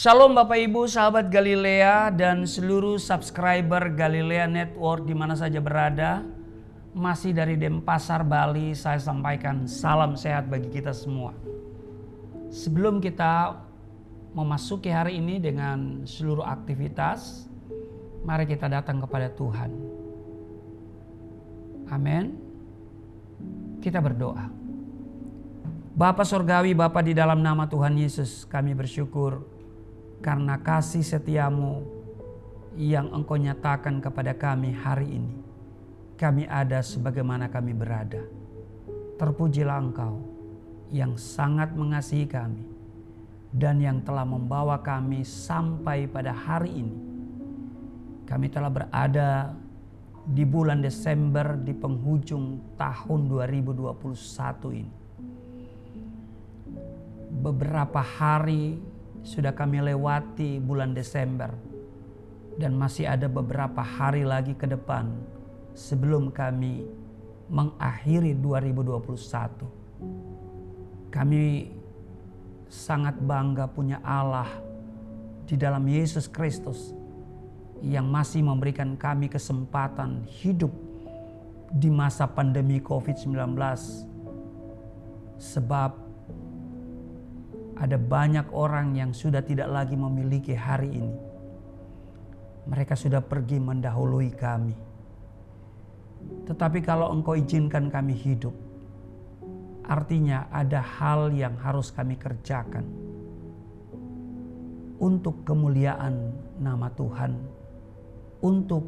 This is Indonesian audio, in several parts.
Shalom Bapak Ibu, sahabat Galilea dan seluruh subscriber Galilea Network di mana saja berada. Masih dari Denpasar, Bali, saya sampaikan salam sehat bagi kita semua. Sebelum kita memasuki hari ini dengan seluruh aktivitas, mari kita datang kepada Tuhan. Amin. Kita berdoa. Bapa Surgawi, Bapa di dalam nama Tuhan Yesus, kami bersyukur karena kasih setiamu yang Engkau nyatakan kepada kami hari ini. Kami ada sebagaimana kami berada. Terpujilah Engkau yang sangat mengasihi kami dan yang telah membawa kami sampai pada hari ini. Kami telah berada di bulan Desember di penghujung tahun 2021 ini. Beberapa hari sudah kami lewati bulan Desember dan masih ada beberapa hari lagi ke depan sebelum kami mengakhiri 2021. Kami sangat bangga punya Allah di dalam Yesus Kristus yang masih memberikan kami kesempatan hidup di masa pandemi COVID-19. Sebab ada banyak orang yang sudah tidak lagi memiliki hari ini. Mereka sudah pergi mendahului kami. Tetapi kalau Engkau izinkan kami hidup, artinya ada hal yang harus kami kerjakan untuk kemuliaan nama Tuhan, untuk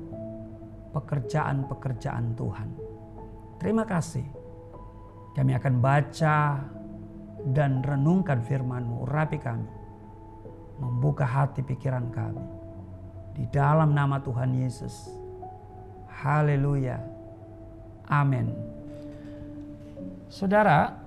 pekerjaan-pekerjaan Tuhan. Terima kasih. Kami akan baca dan renungkan firman-Mu, urapi kami, membuka hati pikiran kami. Di dalam nama Tuhan Yesus. Haleluya. Amin. Saudara,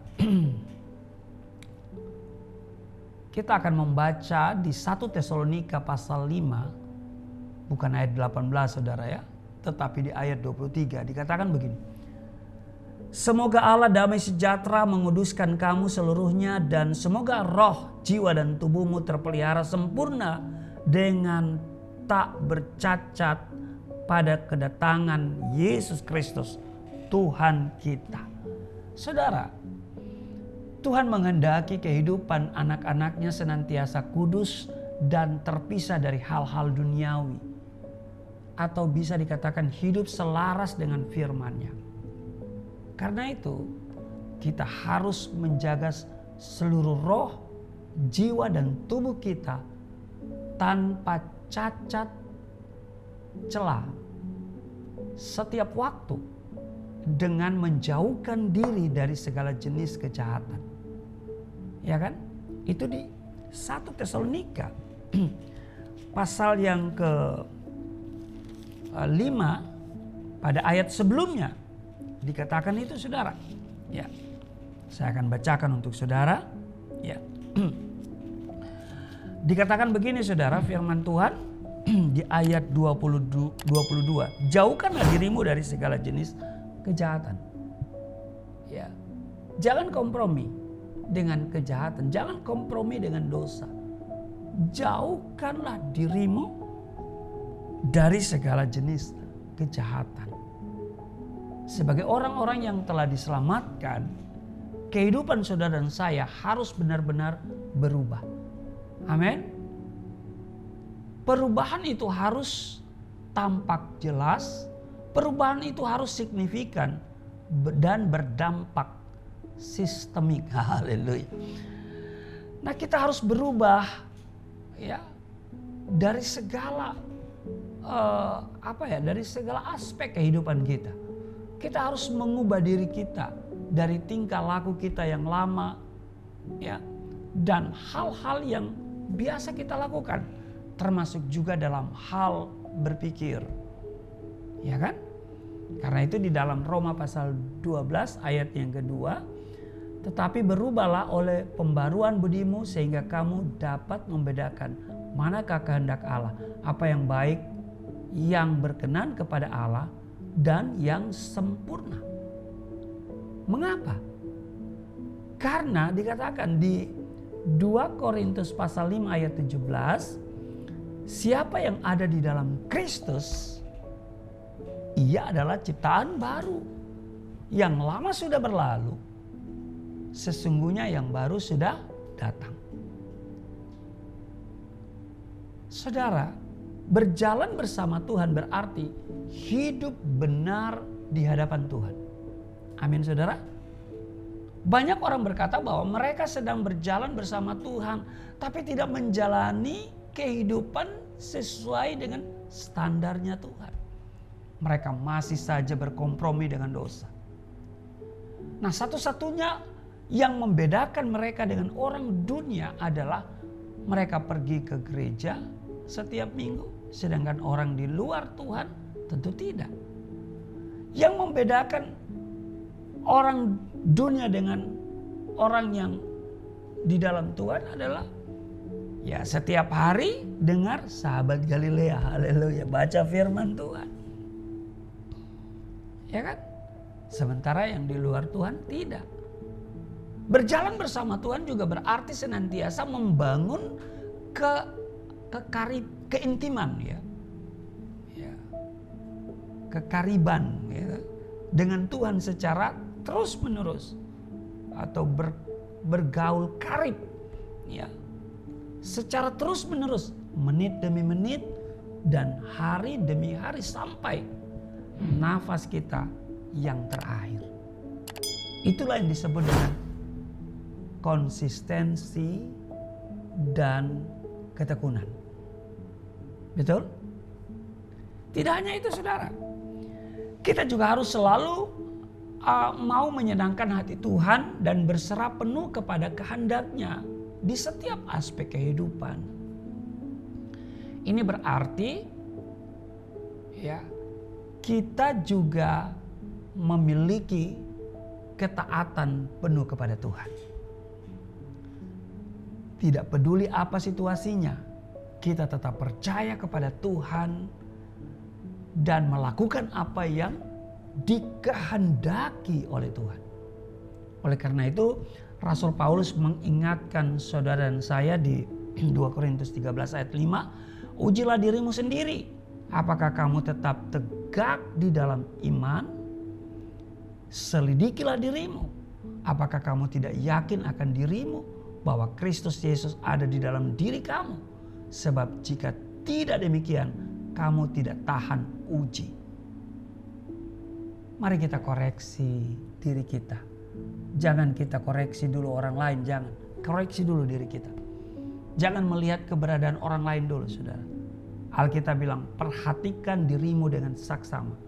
kita akan membaca di 1 Tesalonika pasal 5, bukan ayat 18 saudara ya, tetapi di ayat 23 dikatakan begini. Semoga Allah damai sejahtera menguduskan kamu seluruhnya dan semoga roh, jiwa dan tubuhmu terpelihara sempurna dengan tak bercacat pada kedatangan Yesus Kristus Tuhan kita. Saudara, Tuhan menghendaki kehidupan anak-anaknya senantiasa kudus dan terpisah dari hal-hal duniawi. Atau bisa dikatakan hidup selaras dengan firman-Nya. Karena itu kita harus menjaga seluruh roh, jiwa dan tubuh kita tanpa cacat celah setiap waktu dengan menjauhkan diri dari segala jenis kejahatan. Ya kan? Itu di 1 Tesalonika pasal yang ke-5 pada ayat sebelumnya. Dikatakan itu saudara. Ya. Saya akan bacakan untuk saudara. Ya. Dikatakan begini saudara, firman Tuhan di ayat 22. Jauhkanlah dirimu dari segala jenis kejahatan. Ya. Jangan kompromi dengan kejahatan, jangan kompromi dengan dosa. Jauhkanlah dirimu dari segala jenis kejahatan. Sebagai orang-orang yang telah diselamatkan, kehidupan saudara dan saya harus benar-benar berubah. Amin. Perubahan itu harus tampak jelas, perubahan itu harus signifikan dan berdampak sistemik. Haleluya. Nah, kita harus berubah ya dari segala dari segala aspek kehidupan kita. Kita harus mengubah diri kita dari tingkah laku kita yang lama ya, dan hal-hal yang biasa kita lakukan, termasuk juga dalam hal berpikir. Ya kan? Karena itu di dalam Roma pasal 12 ayat yang kedua, tetapi berubahlah oleh pembaruan budimu sehingga kamu dapat membedakan manakah kehendak Allah, apa yang baik, yang berkenan kepada Allah dan yang sempurna. Mengapa? Karena dikatakan di 2 Korintus pasal 5 ayat 17, siapa yang ada di dalam Kristus, ia adalah ciptaan baru. Yang lama sudah berlalu, sesungguhnya yang baru sudah datang. Saudara, berjalan bersama Tuhan berarti hidup benar di hadapan Tuhan. Amin, saudara. Banyak orang berkata bahwa mereka sedang berjalan bersama Tuhan, tapi tidak menjalani kehidupan sesuai dengan standarnya Tuhan. Mereka masih saja berkompromi dengan dosa. Nah, satu-satunya yang membedakan mereka dengan orang dunia adalah mereka pergi ke gereja setiap minggu, sedangkan orang di luar Tuhan tentu tidak. Yang membedakan orang dunia dengan orang yang di dalam Tuhan adalah ya setiap hari dengar sahabat Galilea, haleluya, baca firman Tuhan. Ya kan? Sementara yang di luar Tuhan tidak. Berjalan bersama Tuhan juga berarti senantiasa membangun keintiman ya. Kekariban ya, dengan Tuhan secara terus menerus atau bergaul karib ya, secara terus menerus, menit demi menit dan hari demi hari sampai nafas kita yang terakhir. Itulah yang disebut dengan konsistensi dan ketekunan. Betul? Tidak hanya itu, saudara, kita juga harus selalu mau menyenangkan hati Tuhan dan berserah penuh kepada kehendak-Nya di setiap aspek kehidupan. Ini berarti ya, kita juga memiliki ketaatan penuh kepada Tuhan. Tidak peduli apa situasinya, kita tetap percaya kepada Tuhan dan melakukan apa yang dikehendaki oleh Tuhan. Oleh karena itu Rasul Paulus mengingatkan saudara dan saya di 2 Korintus 13 ayat 5, ujilah dirimu sendiri, apakah kamu tetap tegak di dalam iman? Selidikilah dirimu, apakah kamu tidak yakin akan dirimu bahwa Kristus Yesus ada di dalam diri kamu? Sebab jika tidak demikian, kamu tidak tahan uji. Mari kita koreksi diri kita. Jangan kita koreksi dulu orang lain, jangan. Koreksi dulu diri kita. Jangan melihat keberadaan orang lain dulu, saudara. Alkitab bilang, perhatikan dirimu dengan saksama.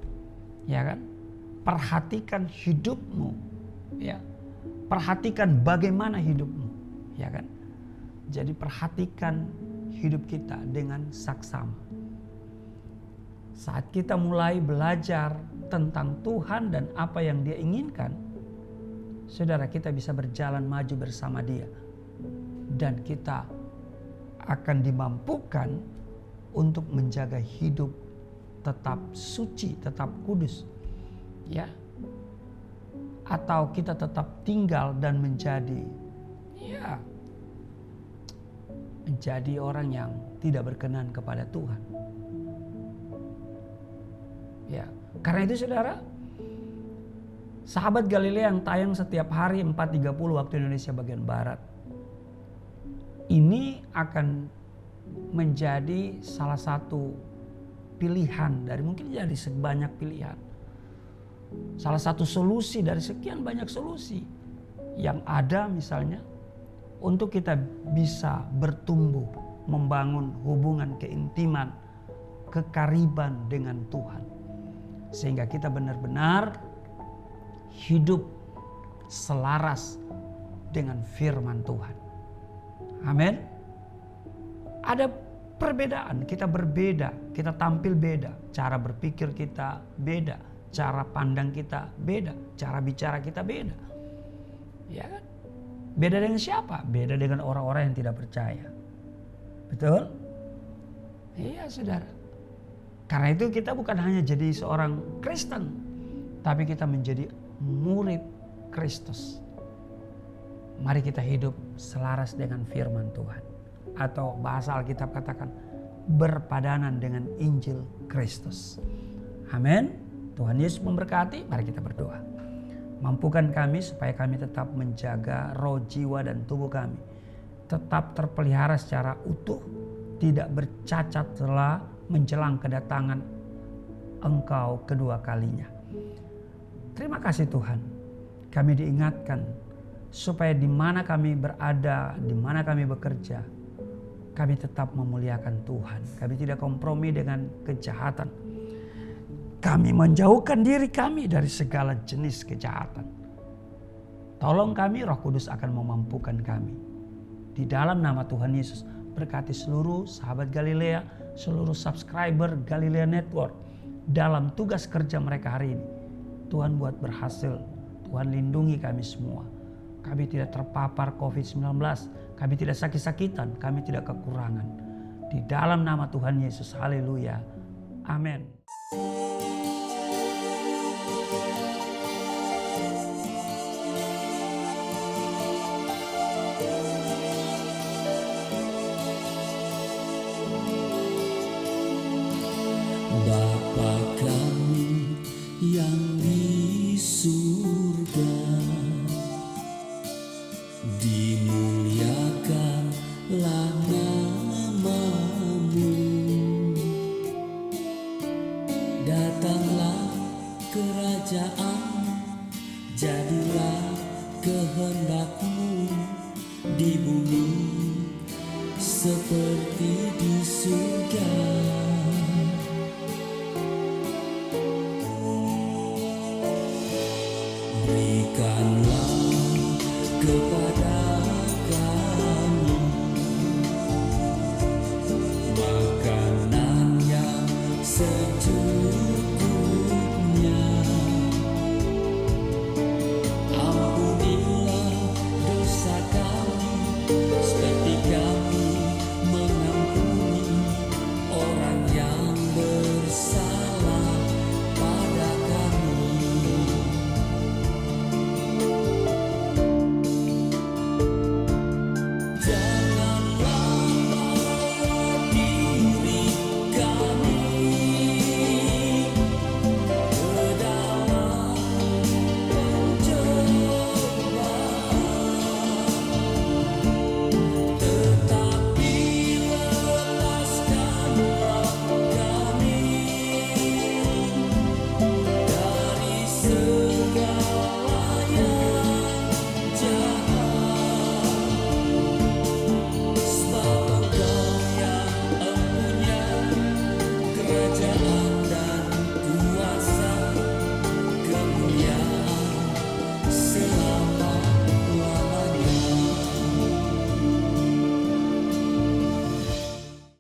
Ya kan? Perhatikan hidupmu. Ya. Perhatikan bagaimana hidupmu. Ya kan? Jadi perhatikan hidup kita dengan saksama. Saat kita mulai belajar tentang Tuhan dan apa yang Dia inginkan, saudara, kita bisa berjalan maju bersama Dia. Dan kita akan dimampukan untuk menjaga hidup tetap suci, tetap kudus. Ya. Atau kita tetap tinggal dan menjadi orang yang tidak berkenan kepada Tuhan. Ya, karena itu saudara, sahabat Galilea yang tayang setiap hari 4.30 waktu Indonesia bagian Barat, ini akan menjadi salah satu pilihan dari mungkin jadi sebanyak pilihan. Salah satu solusi dari sekian banyak solusi yang ada misalnya untuk kita bisa bertumbuh, membangun hubungan keintiman, kekariban dengan Tuhan. Sehingga kita benar-benar hidup selaras dengan firman Tuhan. Amin. Ada perbedaan, kita berbeda, kita tampil beda, cara berpikir kita beda, cara pandang kita beda, cara bicara kita beda. Ya kan? Beda dengan siapa? Beda dengan orang-orang yang tidak percaya. Betul? Iya, saudara. Karena itu kita bukan hanya jadi seorang Kristen, tapi kita menjadi murid Kristus. Mari kita hidup selaras dengan firman Tuhan. Atau bahasa Alkitab katakan berpadanan dengan Injil Kristus. Amin. Tuhan Yesus memberkati. Mari kita berdoa. Mampukan kami supaya kami tetap menjaga roh, jiwa, dan tubuh kami tetap terpelihara secara utuh, tidak bercacat setelah menjelang kedatangan Engkau kedua kalinya. Terima kasih Tuhan. Kami diingatkan supaya di mana kami berada, di mana kami bekerja, kami tetap memuliakan Tuhan. Kami tidak kompromi dengan kejahatan. Kami menjauhkan diri kami dari segala jenis kejahatan. Tolong kami, Roh Kudus akan memampukan kami. Di dalam nama Tuhan Yesus, berkati seluruh sahabat Galilea, seluruh subscriber Galilea Network dalam tugas kerja mereka hari ini. Tuhan buat berhasil. Tuhan lindungi kami semua. Kami tidak terpapar COVID-19. Kami tidak sakit-sakitan. Kami tidak kekurangan. Di dalam nama Tuhan Yesus. Haleluya. Amin. Bapa kami yang di surga, dimuliakanlah nama-Mu. Datanglah kerajaan, jadilah kehendak-Mu di bumi seperti di surga. Berikanlah kepada